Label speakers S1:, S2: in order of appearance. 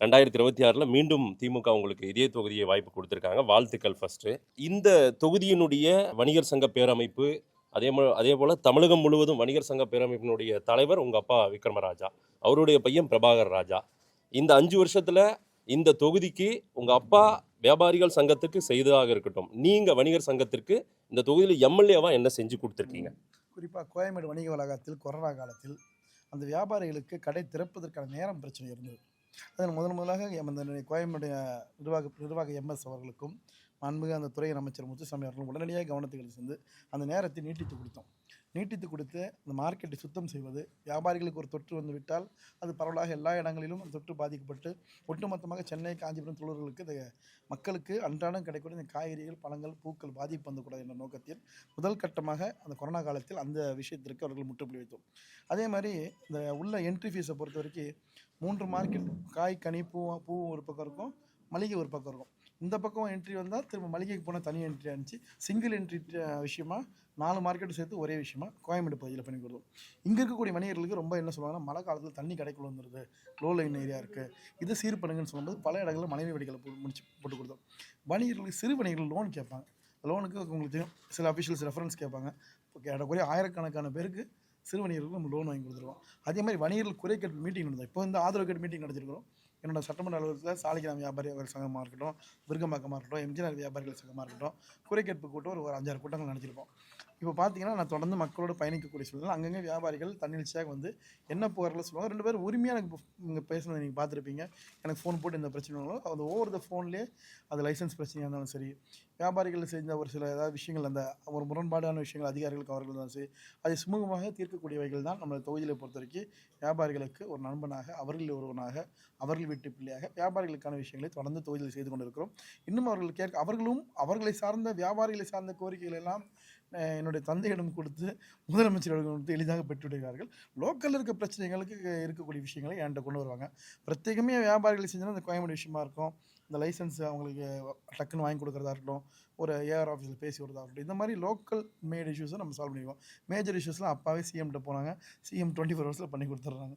S1: 2026 மீண்டும் திமுக உங்களுக்கு இதே தொகுதியை வாய்ப்பு கொடுத்துருக்காங்க. வாழ்த்துக்கள் ஃபர்ஸ்ட்டு. இந்த தொகுதியினுடைய வணிகர் சங்க பேரமைப்பு, அதேபோல தமிழகம் முழுவதும் வணிகர் சங்க பேரமைப்பினுடைய தலைவர் உங்கள் அப்பா விக்ரமராஜா, அவருடைய பையன் பிரபாகர் ராஜா. இந்த 5 வருஷத்தில் இந்த தொகுதிக்கு உங்கள் அப்பா வியாபாரிகள் சங்கத்துக்கு செய்ததாக இருக்கட்டும், நீங்கள் வணிகர் சங்கத்திற்கு இந்த தொகுதியில் எம்எல்ஏவாக என்ன செஞ்சு கொடுத்துருக்கீங்க?
S2: குறிப்பாக கோயம்பேடு வணிக வளாகத்தில் கொரோனா காலத்தில் அந்த வியாபாரிகளுக்கு கடை திறப்பதற்கான நேரம் பிரச்சனை இருந்தது. அதில் முதலாக அந்த கோயம்பேடு நிர்வாக எம்எஸ் அவர்களுக்கும் மாண்புமிகு அந்த துறையின் அமைச்சர் முத்துசாமி அவர்களும் உடனடியாக கவனத்துக்கு சென்று அந்த நேரத்தை நீட்டித்து கொடுத்தோம். நீட்டித்து கொடுத்து அந்த மார்க்கெட்டை சுத்தம் செய்வது, வியாபாரிகளுக்கு ஒரு தொற்று வந்து விட்டால் அது பரவலாக எல்லா இடங்களிலும் அந்த தொற்று பாதிக்கப்பட்டு ஒட்டுமொத்தமாக சென்னை, காஞ்சிபுரம், தொழில்களுக்கு இந்த மக்களுக்கு அன்றாடம் கிடைக்கக்கூடிய இந்த காய்கறிகள், பழங்கள், பூக்கள் பாதிப்பு வந்துக்கூடாது என்ற நோக்கத்தில் முதல் கட்டமாக அந்த கொரோனா காலத்தில் அந்த விஷயத்திற்கு அவர்கள் முற்றுப்புள்ளி வைத்தோம். அதே மாதிரி இந்த உள்ள என்ட்ரி ஃபீஸை பொறுத்த வரைக்கும் 3 மார்க்கெட், காய், கனி, பூ ஒரு பக்கம் இருக்கும், மளிகை ஒரு பக்கம் இருக்கும். இந்த பக்கம் என்ட்ரி வந்தால் திரும்ப மளிகைக்கு போனால் தனி என்ட்ரி ஆனிச்சு. சிங்கிள் என்ட்ரி விஷயமா 4 மார்க்கெட்டு சேர்த்து ஒரே விஷயமா கோயம்பேடு பகுதியில் பண்ணி கொடுத்தோம். இங்கே இருக்கக்கூடிய வணிகர்களுக்கு ரொம்ப என்ன சொல்லுவாங்கன்னா, மழை காலத்தில் தண்ணி கடைக்குள்ள வந்துடுது, லோ லைன் ஏரியா இருக்குது, இதை சீர் பண்ணுங்கன்னு சொல்லும்போது பல இடங்களில் மனைவி வெடிகளை போட்டு கொடுத்தோம். வணிகர்களுக்கு சிறு வணிகர்கள் லோன் கேட்பாங்க. லோனுக்கு உங்களுக்கு தெரியும், சில அஃபிஷியல்ஸ் ரெஃபரன்ஸ் கேட்பாங்க. ஏறக்குறைய ஆயிரக்கணக்கான பேருக்கு சிறு வணிகர்களுக்கு நம்ம லோன் வாங்கி கொடுத்துருவோம். அதே மாதிரி வணிகர்கள் குறை கேட்டு மீட்டிங் நடந்தது. இப்போ இந்த ஆதரவு கேட்டு மீட்டிங் நடத்திருக்கிறோம். என்னோட சட்டமன்ற அலுவலகத்தில் சாலிகிராம் வியாபாரிகள் சங்கமாக இருக்கட்டும், விருகம்பாக்கமாக இருக்கட்டும், எம்ஜிஆர் வியாபாரிகள் சங்கமாக இருக்கட்டும், குறைகேட்பு கூட்டம் ஒரு 5-6 கூட்டங்கள் நடத்திருப்போம். இப்போ பார்த்தீங்கன்னா, நான் தொடர்ந்து மக்களோட பயணிக்கக்கூடிய சூழ்நிலை. அங்கங்கே வியாபாரிகள் தன்னிச்சையாக வந்து என்ன புகார்கள் சொல்லுவாங்க. 2 பேரும் உரிமையாக எனக்கு இங்கே பேசுனதை நீங்கள் பார்த்துருப்பீங்க. எனக்கு ஃபோன் போட்டு இந்த பிரச்சனை அது ஓவர் த ஃபோன்லேயே அது லைசன்ஸ் பிரச்சனையாக இருந்தாலும் சரி, வியாபாரிகள் செஞ்ச ஒரு சில ஏதாவது விஷயங்கள், அந்த ஒரு முரண்பாடான விஷயங்கள் அதிகாரிகளுக்கு அவர்கள் தான் சரி, அதை சுமூகமாக தீர்க்கக்கூடியவைகள் தான் நம்ம தொகுதியை பொறுத்த வரைக்கும் வியாபாரிகளுக்கு ஒரு நண்பனாக, அவர்களில் ஒருவனாக, அவர்கள் வீட்டு பிள்ளையாக வியாபாரிகளுக்கான விஷயங்களை தொடர்ந்து தொகுதியில் செய்து கொண்டிருக்கிறோம். இன்னும் அவர்கள் அவர்களும் அவர்களை சார்ந்த வியாபாரிகளை சார்ந்த கோரிக்கைகள் எல்லாம் என்னுடைய தந்தையிடம் கொடுத்து முதலமைச்சரிடம் கொடுத்து எளிதாக பெற்றுவிடுகிறார்கள். லோக்கலில் இருக்க பிரச்சனைகளுக்கு இருக்கக்கூடிய விஷயங்களை என்கிட்ட கொண்டு வருவாங்க. பிரத்யேகமே வியாபாரிகள் செஞ்சோன்னா இந்த கோயம்பேடு விஷயமா இருக்கும், இந்த லைசன்ஸ் அவங்களுக்கு டக்குன்னு வாங்கி கொடுக்குறதா இருக்கட்டும், ஒரு ஏஆர் ஆஃபீஸில் பேசி விடுறதா இருக்கட்டும், இந்த மாதிரி லோக்கல் மேட் இஷ்யூஸை நம்ம சால்வ் பண்ணிக்குவோம். மேஜர் இஷ்யூஸ்லாம் அப்பாவே சிஎம்கிட்ட போனாங்க, சிஎம் 24 ஹவர்ஸில் பண்ணி கொடுத்துட்றாங்க.